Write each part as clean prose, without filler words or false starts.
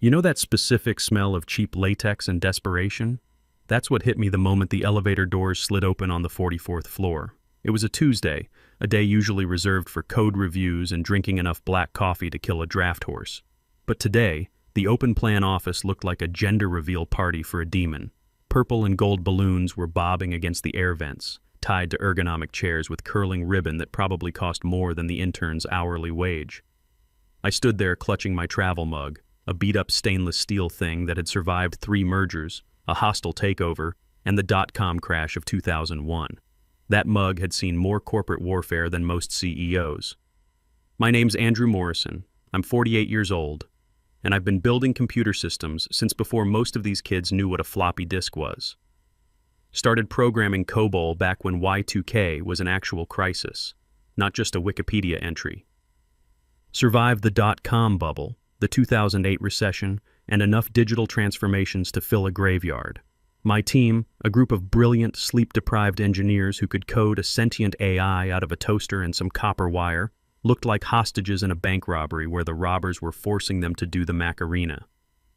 You know that specific smell of cheap latex and desperation? That's what hit me the moment the elevator doors slid open on the 44th floor. It was a Tuesday, a day usually reserved for code reviews and drinking enough black coffee to kill a draft horse. But today, the open plan office looked like a gender reveal party for a demon. Purple and gold balloons were bobbing against the air vents, tied to ergonomic chairs with curling ribbon that probably cost more than the intern's hourly wage. I stood there clutching my travel mug, a beat-up stainless steel thing that had survived 3 mergers, a hostile takeover, and the dot-com crash of 2001. That mug had seen more corporate warfare than most CEOs. My name's Andrew Morrison. I'm 48 years old, and I've been building computer systems since before most of these kids knew what a floppy disk was. Started programming COBOL back when Y2K was an actual crisis, not just a Wikipedia entry. Survived the dot-com bubble, the 2008 recession, and enough digital transformations to fill a graveyard. My team, a group of brilliant, sleep-deprived engineers who could code a sentient AI out of a toaster and some copper wire, looked like hostages in a bank robbery where the robbers were forcing them to do the Macarena.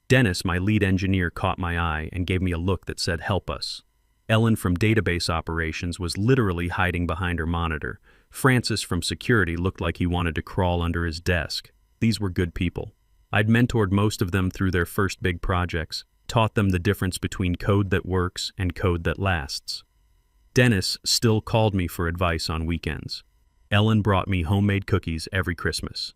Dennis, my lead engineer, caught my eye and gave me a look that said, "Help us." Ellen from database operations was literally hiding behind her monitor. Francis from security looked like he wanted to crawl under his desk. These were good people. I'd mentored most of them through their first big projects, taught them the difference between code that works and code that lasts. Dennis still called me for advice on weekends. Ellen brought me homemade cookies every Christmas.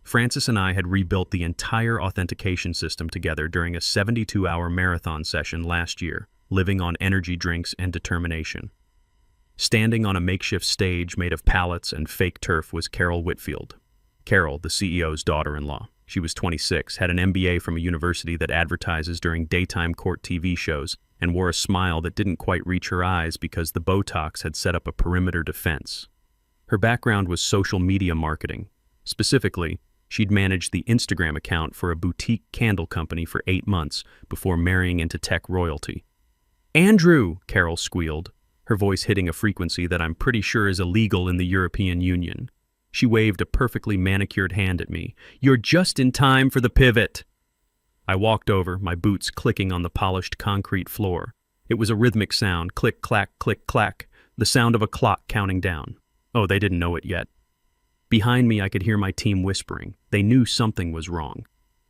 Francis and I had rebuilt the entire authentication system together during a 72-hour marathon session last year, living on energy drinks and determination. Standing on a makeshift stage made of pallets and fake turf was Carol Whitfield. Carol, the CEO's daughter-in-law. She was 26, had an MBA from a university that advertises during daytime court TV shows, and wore a smile that didn't quite reach her eyes because the Botox had set up a perimeter defense. Her background was social media marketing. Specifically, she'd managed the Instagram account for a boutique candle company for 8 months before marrying into tech royalty. "Andrew!" Carol squealed, her voice hitting a frequency that I'm pretty sure is illegal in the European Union. She waved a perfectly manicured hand at me. "You're just in time for the pivot." I walked over, my boots clicking on the polished concrete floor. It was a rhythmic sound, click, clack, click, clack, the sound of a clock counting down. Oh, they didn't know it yet. Behind me, I could hear my team whispering. They knew something was wrong.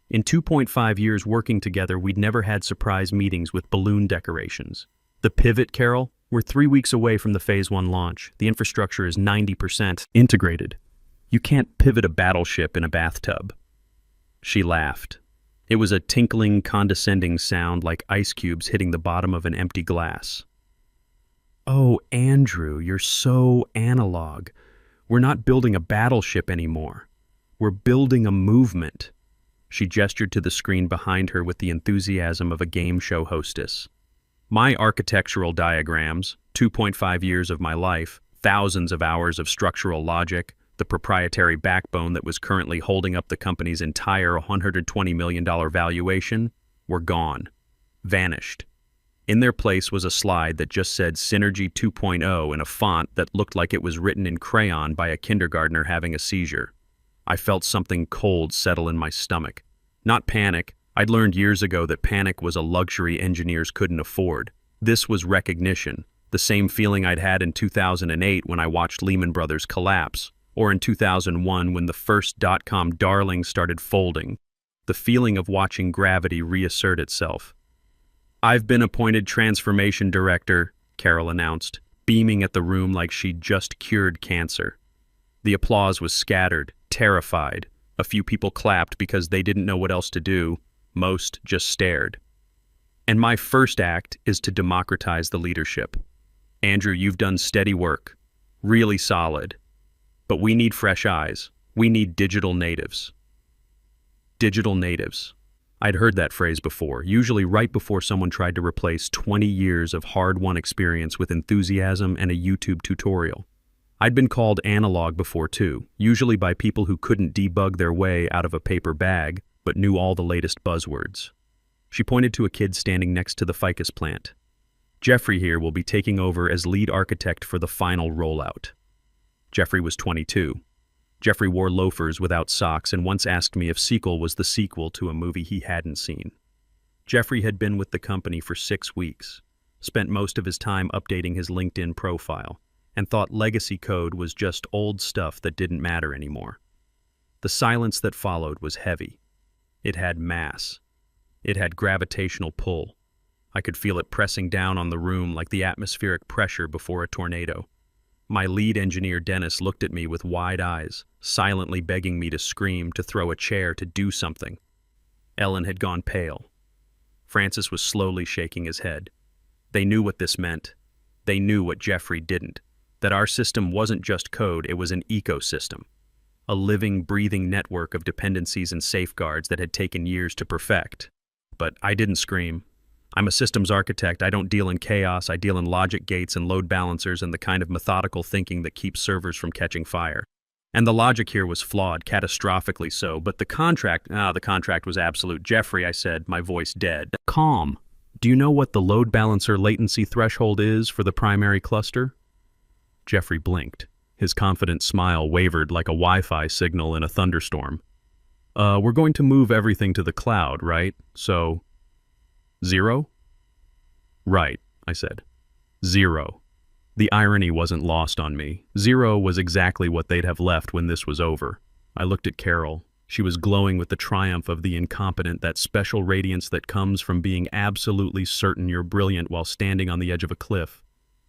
In 2.5 years working together, we'd never had surprise meetings with balloon decorations. The pivot, Carol? We're 3 weeks away from the Phase 1 launch. The infrastructure is 90% integrated. You can't pivot a battleship in a bathtub. She laughed. It was a tinkling, condescending sound like ice cubes hitting the bottom of an empty glass. "Oh, Andrew, you're so analog. We're not building a battleship anymore. We're building a movement." She gestured to the screen behind her with the enthusiasm of a game show hostess. My architectural diagrams, 2.5 years of my life, thousands of hours of structural logic, the proprietary backbone that was currently holding up the company's entire $120 million valuation, were gone. Vanished. In their place was a slide that just said Synergy 2.0 in a font that looked like it was written in crayon by a kindergartner having a seizure. I felt something cold settle in my stomach. Not panic. I'd learned years ago that panic was a luxury engineers couldn't afford. This was recognition, the same feeling I'd had in 2008 when I watched Lehman Brothers collapse, or in 2001 when the first dot-com darling started folding, the feeling of watching gravity reassert itself. "I've been appointed transformation director," Carol announced, beaming at the room like she'd just cured cancer. The applause was scattered, terrified. A few people clapped because they didn't know what else to do. Most just stared. "And my first act is to democratize the leadership. Andrew, you've done steady work, really solid. But we need fresh eyes. We need digital natives." Digital natives. I'd heard that phrase before, usually right before someone tried to replace 20 years of hard-won experience with enthusiasm and a YouTube tutorial. I'd been called analog before too, usually by people who couldn't debug their way out of a paper bag, but knew all the latest buzzwords. She pointed to a kid standing next to the ficus plant. "Jeffrey here will be taking over as lead architect for the final rollout." Jeffrey was 22. Jeffrey wore loafers without socks and once asked me if Sequel was the sequel to a movie he hadn't seen. Jeffrey had been with the company for 6 weeks, spent most of his time updating his LinkedIn profile, and thought legacy code was just old stuff that didn't matter anymore. The silence that followed was heavy. It had mass. It had gravitational pull. I could feel it pressing down on the room like the atmospheric pressure before a tornado. My lead engineer, Dennis, looked at me with wide eyes, silently begging me to scream, to throw a chair, to do something. Ellen had gone pale. Francis was slowly shaking his head. They knew what this meant. They knew what Jeffrey didn't. That our system wasn't just code, it was an ecosystem. A living, breathing network of dependencies and safeguards that had taken years to perfect. But I didn't scream. I'm a systems architect. I don't deal in chaos. I deal in logic gates and load balancers and the kind of methodical thinking that keeps servers from catching fire. And the logic here was flawed, catastrophically so, but the contract was absolute. Jeffrey, I said, my voice dead. Calm. Do you know what the load balancer latency threshold is for the primary cluster? Jeffrey blinked. His confident smile wavered like a Wi-Fi signal in a thunderstorm. We're going to move everything to the cloud, right? So, 0? Right, I said. 0. The irony wasn't lost on me. 0 was exactly what they'd have left when this was over. I looked at Carol. She was glowing with the triumph of the incompetent, that special radiance that comes from being absolutely certain you're brilliant while standing on the edge of a cliff.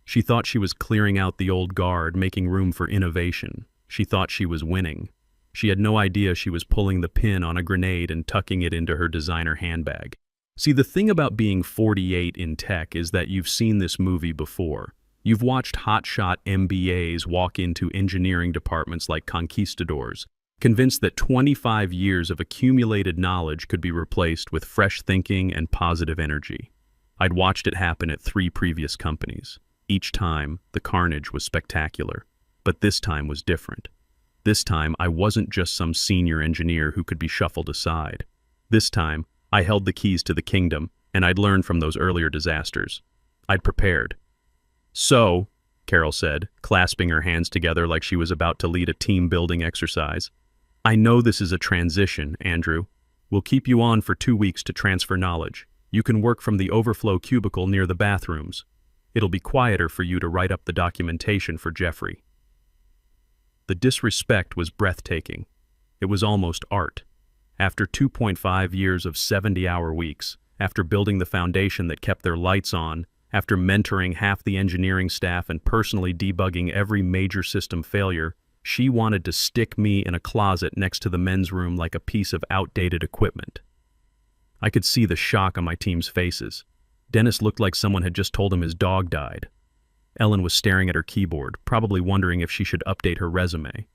She thought she was clearing out the old guard, making room for innovation. She thought she was winning. She had no idea she was pulling the pin on a grenade and tucking it into her designer handbag. See, the thing about being 48 in tech is that you've seen this movie before. You've watched hotshot MBAs walk into engineering departments like conquistadors, convinced that 25 years of accumulated knowledge could be replaced with fresh thinking and positive energy. I'd watched it happen at 3 previous companies. Each time, the carnage was spectacular. But this time was different. This time, I wasn't just some senior engineer who could be shuffled aside. This time, I held the keys to the kingdom, and I'd learned from those earlier disasters. I'd prepared. So, Carol said, clasping her hands together like she was about to lead a team-building exercise, I know this is a transition, Andrew. We'll keep you on for 2 weeks to transfer knowledge. You can work from the overflow cubicle near the bathrooms. It'll be quieter for you to write up the documentation for Jeffrey. The disrespect was breathtaking. It was almost art. After 2.5 years of 70-hour weeks, after building the foundation that kept their lights on, after mentoring half the engineering staff and personally debugging every major system failure, she wanted to stick me in a closet next to the men's room like a piece of outdated equipment. I could see the shock on my team's faces. Dennis looked like someone had just told him his dog died. Ellen was staring at her keyboard, probably wondering if she should update her resume.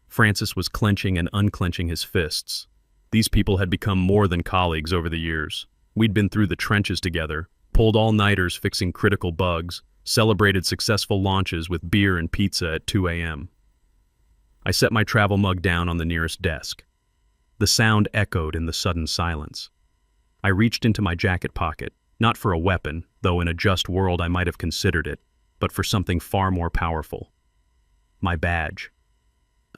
Francis was clenching and unclenching his fists. These people had become more than colleagues over the years. We'd been through the trenches together, pulled all-nighters fixing critical bugs, celebrated successful launches with beer and pizza at 2 a.m. I set my travel mug down on the nearest desk. The sound echoed in the sudden silence. I reached into my jacket pocket, not for a weapon, though in a just world I might have considered it, but for something far more powerful. My badge.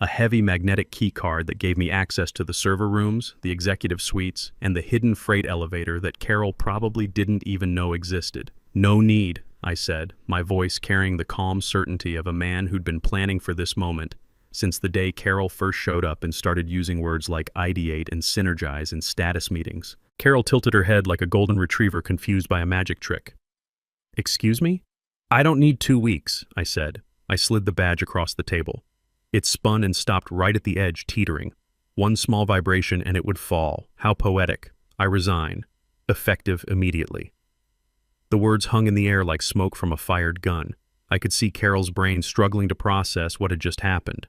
A heavy magnetic key card that gave me access to the server rooms, the executive suites, and the hidden freight elevator that Carol probably didn't even know existed. No need, I said, my voice carrying the calm certainty of a man who'd been planning for this moment since the day Carol first showed up and started using words like ideate and synergize in status meetings. Carol tilted her head like a golden retriever confused by a magic trick. Excuse me? I don't need 2 weeks, I said. I slid the badge across the table. It spun and stopped right at the edge, teetering. One small vibration and it would fall. How poetic. I resign. Effective immediately. The words hung in the air like smoke from a fired gun. I could see Carol's brain struggling to process what had just happened.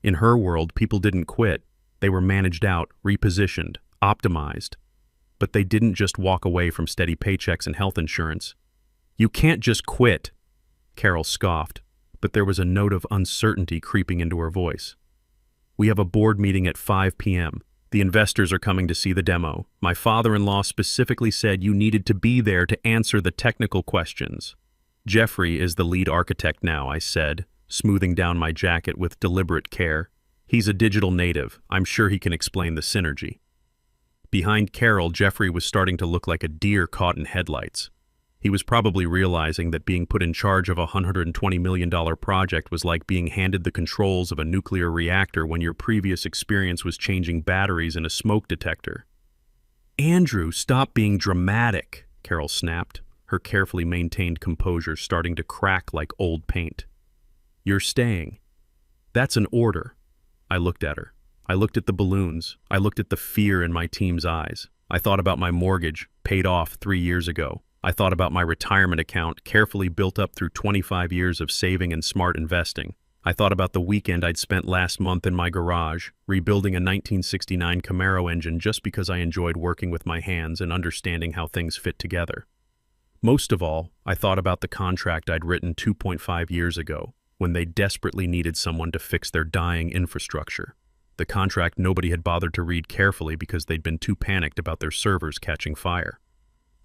In her world, people didn't quit. They were managed out, repositioned, optimized. But they didn't just walk away from steady paychecks and health insurance. You can't just quit, Carol scoffed, but there was a note of uncertainty creeping into her voice. We have a board meeting at 5 p.m. The investors are coming to see the demo. My father-in-law specifically said you needed to be there to answer the technical questions. Jeffrey is the lead architect now, I said, smoothing down my jacket with deliberate care. He's a digital native. I'm sure he can explain the synergy. Behind Carol, Jeffrey was starting to look like a deer caught in headlights. He was probably realizing that being put in charge of a $120 million project was like being handed the controls of a nuclear reactor when your previous experience was changing batteries in a smoke detector. "Andrew, stop being dramatic," Carol snapped, her carefully maintained composure starting to crack like old paint. "You're staying. That's an order." I looked at her. I looked at the balloons. I looked at the fear in my team's eyes. I thought about my mortgage, paid off 3 years ago. I thought about my retirement account, carefully built up through 25 years of saving and smart investing. I thought about the weekend I'd spent last month in my garage, rebuilding a 1969 Camaro engine just because I enjoyed working with my hands and understanding how things fit together. Most of all, I thought about the contract I'd written 2.5 years ago, when they desperately needed someone to fix their dying infrastructure. The contract nobody had bothered to read carefully because they'd been too panicked about their servers catching fire.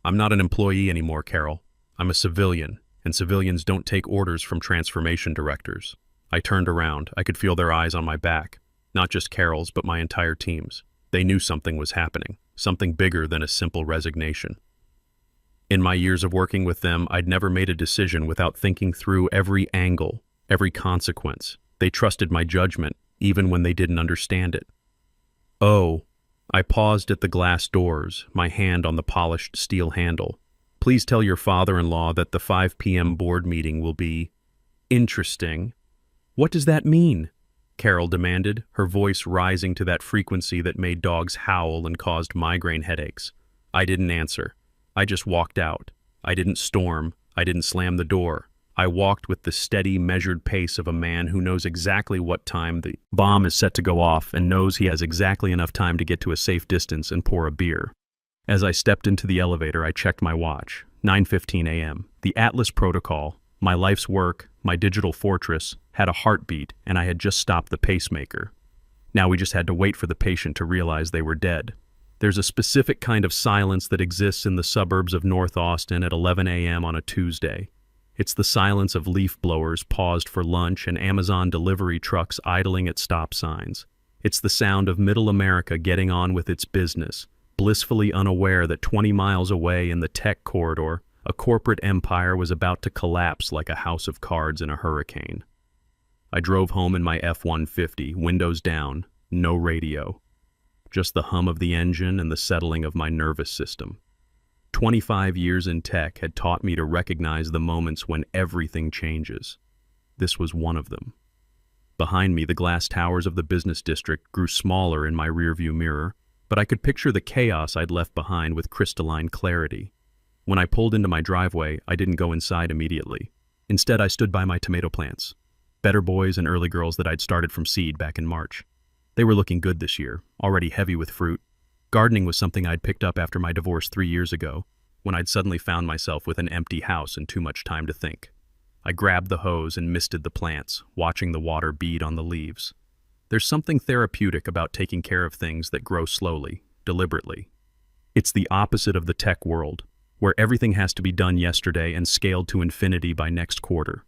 "I'm not an employee anymore, Carol. I'm a civilian, and civilians don't take orders from transformation directors." I turned around. I could feel their eyes on my back. Not just Carol's, but my entire team's. They knew something was happening, something bigger than a simple resignation. In my years of working with them, I'd never made a decision without thinking through every angle, every consequence. They trusted my judgment, even when they didn't understand it. "Oh," I paused at the glass doors, my hand on the polished steel handle. "Please tell your father-in-law that the 5 p.m. board meeting will be interesting." "What does that mean?" Carol demanded, her voice rising to that frequency that made dogs howl and caused migraine headaches. I didn't answer. I just walked out. I didn't storm. I didn't slam the door. I walked with the steady, measured pace of a man who knows exactly what time the bomb is set to go off and knows he has exactly enough time to get to a safe distance and pour a beer. As I stepped into the elevator, I checked my watch. 9:15 a.m. The Atlas protocol, my life's work, my digital fortress, had a heartbeat, and I had just stopped the pacemaker. Now we just had to wait for the patient to realize they were dead. There's a specific kind of silence that exists in the suburbs of North Austin at 11 a.m. on a Tuesday. It's the silence of leaf blowers paused for lunch and Amazon delivery trucks idling at stop signs. It's the sound of Middle America getting on with its business, blissfully unaware that 20 miles away in the tech corridor, a corporate empire was about to collapse like a house of cards in a hurricane. I drove home in my F-150, windows down, no radio. Just the hum of the engine and the settling of my nervous system. 25 years in tech had taught me to recognize the moments when everything changes. This was one of them. Behind me, the glass towers of the business district grew smaller in my rearview mirror, but I could picture the chaos I'd left behind with crystalline clarity. When I pulled into my driveway, I didn't go inside immediately. Instead, I stood by my tomato plants, better boys and early girls that I'd started from seed back in March. They were looking good this year, already heavy with fruit. Gardening was something I'd picked up after my divorce 3 years ago, when I'd suddenly found myself with an empty house and too much time to think. I grabbed the hose and misted the plants, watching the water bead on the leaves. There's something therapeutic about taking care of things that grow slowly, deliberately. It's the opposite of the tech world, where everything has to be done yesterday and scaled to infinity by next quarter.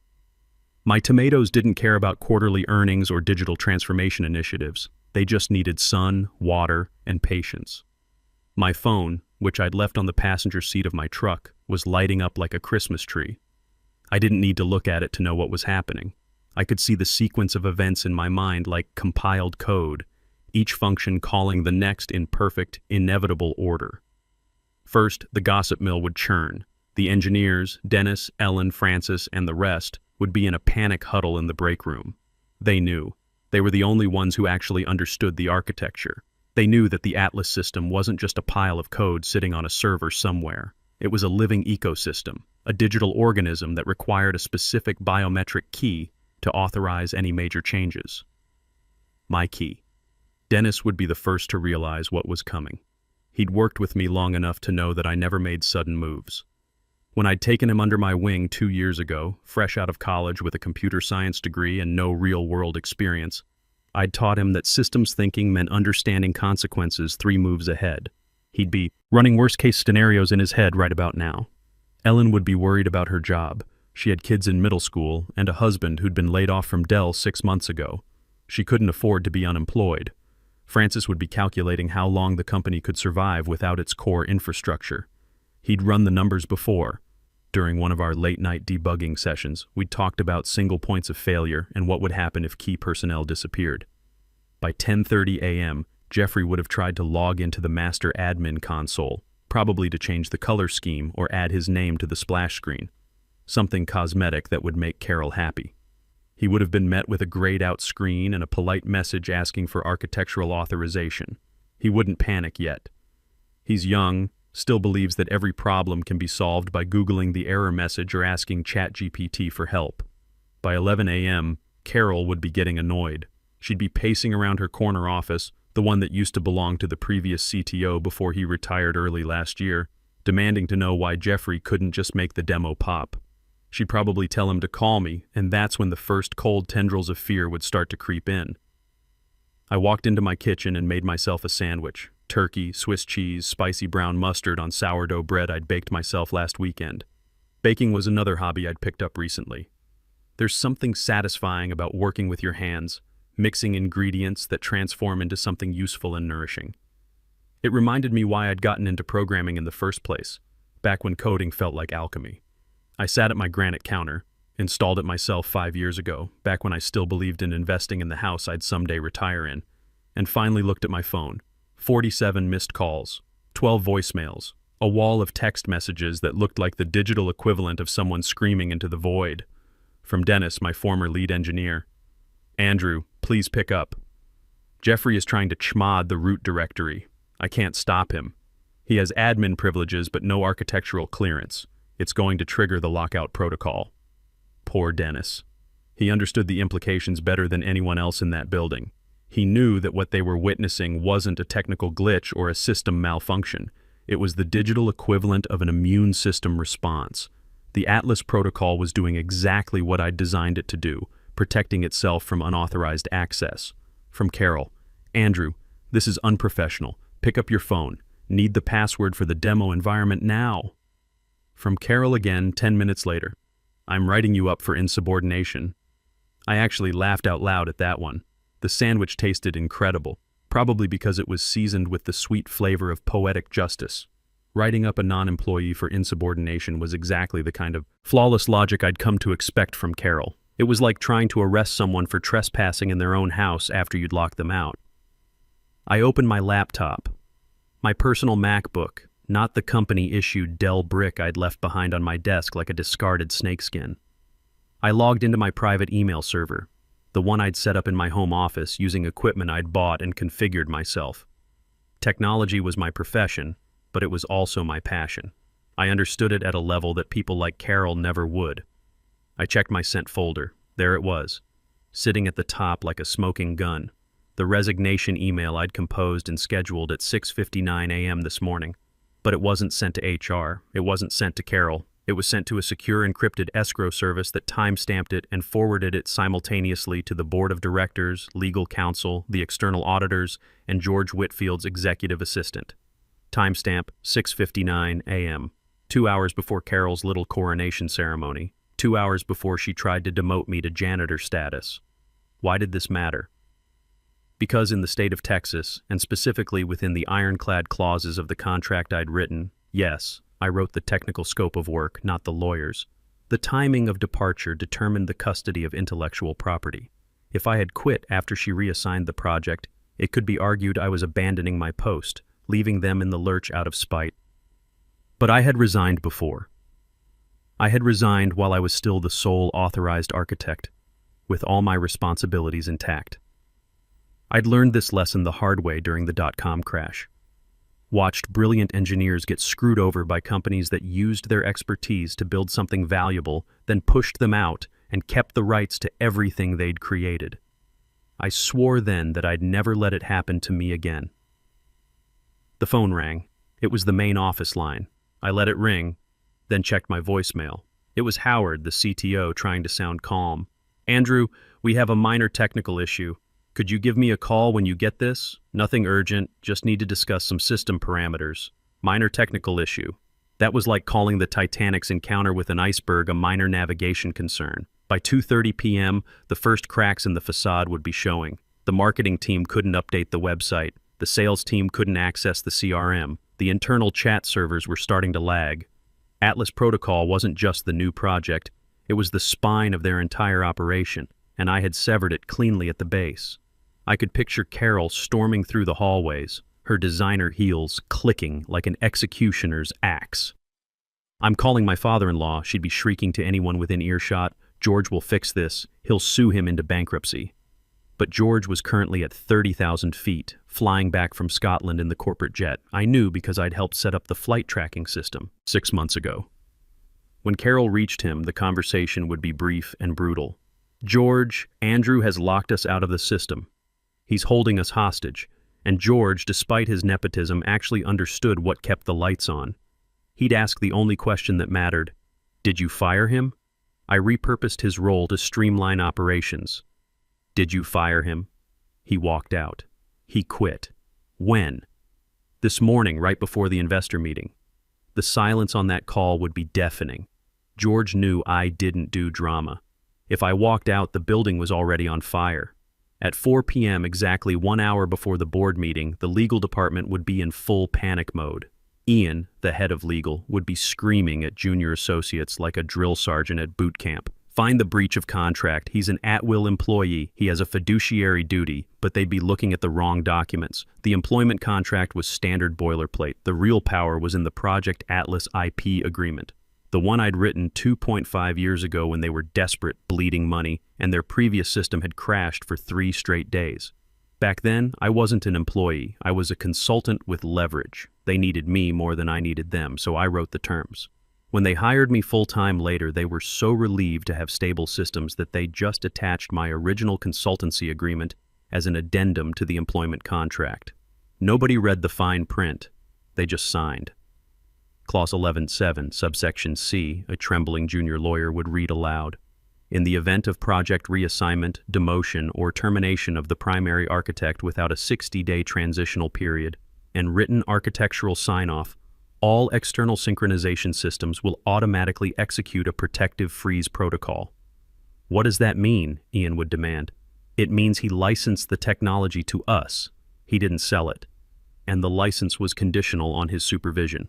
My tomatoes didn't care about quarterly earnings or digital transformation initiatives. They just needed sun, water, and patience. My phone, which I'd left on the passenger seat of my truck, was lighting up like a Christmas tree. I didn't need to look at it to know what was happening. I could see the sequence of events in my mind like compiled code, each function calling the next in perfect, inevitable order. First, the gossip mill would churn. The engineers, Dennis, Ellen, Francis, and the rest, would be in a panic huddle in the break room. They knew. They were the only ones who actually understood the architecture. They knew that the Atlas system wasn't just a pile of code sitting on a server somewhere. It was a living ecosystem, a digital organism that required a specific biometric key to authorize any major changes. My key. Dennis would be the first to realize what was coming. He'd worked with me long enough to know that I never made sudden moves. When I'd taken him under my wing 2 years ago, fresh out of college with a computer science degree and no real-world experience, I'd taught him that systems thinking meant understanding consequences 3 moves ahead. He'd be running worst-case scenarios in his head right about now. Ellen would be worried about her job. She had kids in middle school and a husband who'd been laid off from Dell 6 months ago. She couldn't afford to be unemployed. Francis would be calculating how long the company could survive without its core infrastructure. He'd run the numbers before. During one of our late-night debugging sessions, we'd talked about single points of failure and what would happen if key personnel disappeared. By 10:30 a.m., Jeffrey would have tried to log into the master admin console, probably to change the color scheme or add his name to the splash screen. Something cosmetic that would make Carol happy. He would have been met with a grayed-out screen and a polite message asking for architectural authorization. He wouldn't panic yet. He's young, still believes that every problem can be solved by Googling the error message or asking ChatGPT for help. By 11 a.m., Carol would be getting annoyed. She'd be pacing around her corner office, the one that used to belong to the previous CTO before he retired early last year, demanding to know why Jeffrey couldn't just make the demo pop. She'd probably tell him to call me, and that's when the first cold tendrils of fear would start to creep in. I walked into my kitchen and made myself a sandwich. Turkey, Swiss cheese, spicy brown mustard on sourdough bread I'd baked myself last weekend. Baking was another hobby I'd picked up recently. There's something satisfying about working with your hands, mixing ingredients that transform into something useful and nourishing. It reminded me why I'd gotten into programming in the first place, back when coding felt like alchemy. I sat at my granite counter, installed it myself 5 years ago, back when I still believed in investing in the house I'd someday retire in, and finally looked at my phone. 47 missed calls, 12 voicemails, a wall of text messages that looked like the digital equivalent of someone screaming into the void. From Dennis, my former lead engineer. Andrew, please pick up. Jeffrey is trying to chmod the root directory. I can't stop him. He has admin privileges but no architectural clearance. It's going to trigger the lockout protocol. Poor Dennis. He understood the implications better than anyone else in that building. He knew that what they were witnessing wasn't a technical glitch or a system malfunction. It was the digital equivalent of an immune system response. The Atlas protocol was doing exactly what I'd designed it to do, protecting itself from unauthorized access. From Carol, Andrew, this is unprofessional. Pick up your phone. Need the password for the demo environment now. From Carol again 10 minutes later. I'm writing you up for insubordination. I actually laughed out loud at that one. The sandwich tasted incredible, probably because it was seasoned with the sweet flavor of poetic justice. Writing up a non-employee for insubordination was exactly the kind of flawless logic I'd come to expect from Carol. It was like trying to arrest someone for trespassing in their own house after you'd locked them out. I opened my laptop. My personal MacBook, not the company-issued Dell brick I'd left behind on my desk like a discarded snakeskin. I logged into my private email server, the one I'd set up in my home office using equipment I'd bought and configured myself. Technology was my profession, but it was also my passion. I understood it at a level that people like Carol never would. I checked my sent folder. There it was, sitting at the top like a smoking gun. The resignation email I'd composed and scheduled at 6:59 a.m. this morning. But it wasn't sent to HR. It wasn't sent to Carol. It was sent to a secure encrypted escrow service that time-stamped it and forwarded it simultaneously to the board of directors, legal counsel, the external auditors, and George Whitfield's executive assistant. Timestamp 6:59 a.m., 2 hours before Carol's little coronation ceremony, 2 hours before she tried to demote me to janitor status. Why did this matter? Because in the state of Texas, and specifically within the ironclad clauses of the contract I'd written, yes, I wrote the technical scope of work, not the lawyers. The timing of departure determined the custody of intellectual property. If I had quit after she reassigned the project, it could be argued I was abandoning my post, leaving them in the lurch out of spite. But I had resigned before. I had resigned while I was still the sole authorized architect, with all my responsibilities intact. I'd learned this lesson the hard way during the dot-com crash. Watched brilliant engineers get screwed over by companies that used their expertise to build something valuable, then pushed them out and kept the rights to everything they'd created. I swore then that I'd never let it happen to me again. The phone rang. It was the main office line. I let it ring, then checked my voicemail. It was Howard, the CTO, trying to sound calm. Andrew, we have a minor technical issue. Could you give me a call when you get this? Nothing urgent, just need to discuss some system parameters. Minor technical issue. That was like calling the Titanic's encounter with an iceberg a minor navigation concern. By 2:30 p.m., the first cracks in the facade would be showing. The marketing team couldn't update the website, the sales team couldn't access the CRM, the internal chat servers were starting to lag. Atlas Protocol wasn't just the new project, it was the spine of their entire operation, and I had severed it cleanly at the base. I could picture Carol storming through the hallways, her designer heels clicking like an executioner's axe. "I'm calling my father-in-law," she'd be shrieking to anyone within earshot. "George will fix this. He'll sue him into bankruptcy." But George was currently at 30,000 feet, flying back from Scotland in the corporate jet. I knew because I'd helped set up the flight tracking system 6 months ago. When Carol reached him, the conversation would be brief and brutal. "George, Andrew has locked us out of the system. He's holding us hostage." And George, despite his nepotism, actually understood what kept the lights on. He'd ask the only question that mattered: "Did you fire him?" I repurposed his role to streamline operations. "Did you fire him?" He walked out. He quit. When? This morning, right before the investor meeting. The silence on that call would be deafening. George knew I didn't do drama. If I walked out, the building was already on fire. At 4 p.m., exactly 1 hour before the board meeting, the legal department would be in full panic mode. Ian, the head of legal, would be screaming at junior associates like a drill sergeant at boot camp. "Find the breach of contract. He's an at-will employee. He has a fiduciary duty," but they'd be looking at the wrong documents. The employment contract was standard boilerplate. The real power was in the Project Atlas IP agreement. The one I'd written 2.5 years ago when they were desperate, bleeding money, and their previous system had crashed for 3 straight days. Back then, I wasn't an employee. I was a consultant with leverage. They needed me more than I needed them, so I wrote the terms. When they hired me full-time later, they were so relieved to have stable systems that they just attached my original consultancy agreement as an addendum to the employment contract. Nobody read the fine print. They just signed. Clause 11.7, subsection C, a trembling junior lawyer would read aloud. "In the event of project reassignment, demotion, or termination of the primary architect without a 60-day transitional period and written architectural sign-off, all external synchronization systems will automatically execute a protective freeze protocol." "What does that mean?" Ian would demand. "It means he licensed the technology to us. He didn't sell it. And the license was conditional on his supervision."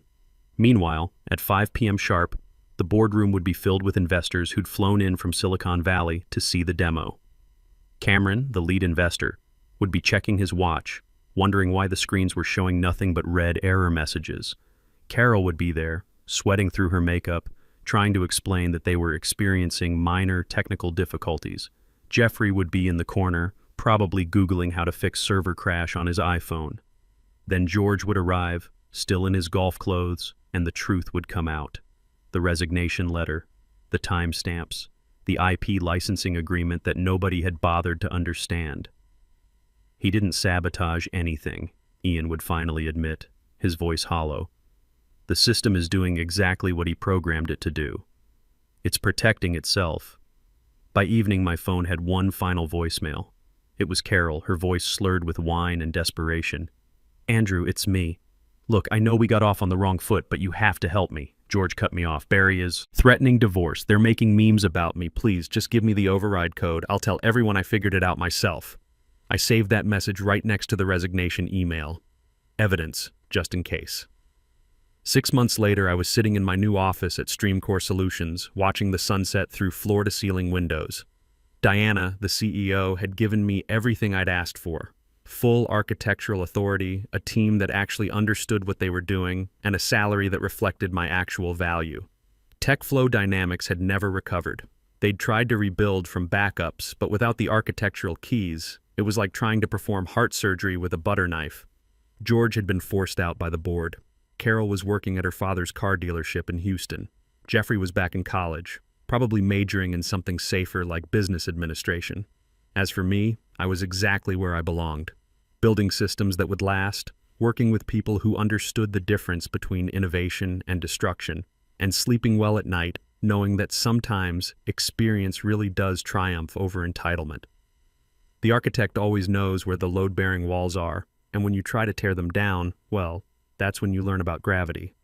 Meanwhile, at 5 p.m. sharp, the boardroom would be filled with investors who'd flown in from Silicon Valley to see the demo. Cameron, the lead investor, would be checking his watch, wondering why the screens were showing nothing but red error messages. Carol would be there, sweating through her makeup, trying to explain that they were experiencing minor technical difficulties. Jeffrey would be in the corner, probably Googling how to fix server crash on his iPhone. Then George would arrive, still in his golf clothes, and the truth would come out. The resignation letter, the timestamps, the IP licensing agreement that nobody had bothered to understand. "He didn't sabotage anything," Ian would finally admit, his voice hollow. "The system is doing exactly what he programmed it to do. It's protecting itself." By evening, my phone had one final voicemail. It was Carol, her voice slurred with whine and desperation. "Andrew, it's me. Look, I know we got off on the wrong foot, but you have to help me." George cut me off. "Barry is threatening divorce. They're making memes about me. Please, just give me the override code. I'll tell everyone I figured it out myself." I saved that message right next to the resignation email. Evidence, just in case. 6 months later, I was sitting in my new office at Streamcore Solutions, watching the sunset through floor-to-ceiling windows. Diana, the CEO, had given me everything I'd asked for. Full architectural authority, a team that actually understood what they were doing, and a salary that reflected my actual value. TechFlow Dynamics had never recovered. They'd tried to rebuild from backups, but without the architectural keys, it was like trying to perform heart surgery with a butter knife. George had been forced out by the board. Carol was working at her father's car dealership in Houston. Jeffrey was back in college, probably majoring in something safer like business administration. As for me, I was exactly where I belonged. Building systems that would last, working with people who understood the difference between innovation and destruction, and sleeping well at night, knowing that sometimes experience really does triumph over entitlement. The architect always knows where the load-bearing walls are, and when you try to tear them down, well, that's when you learn about gravity.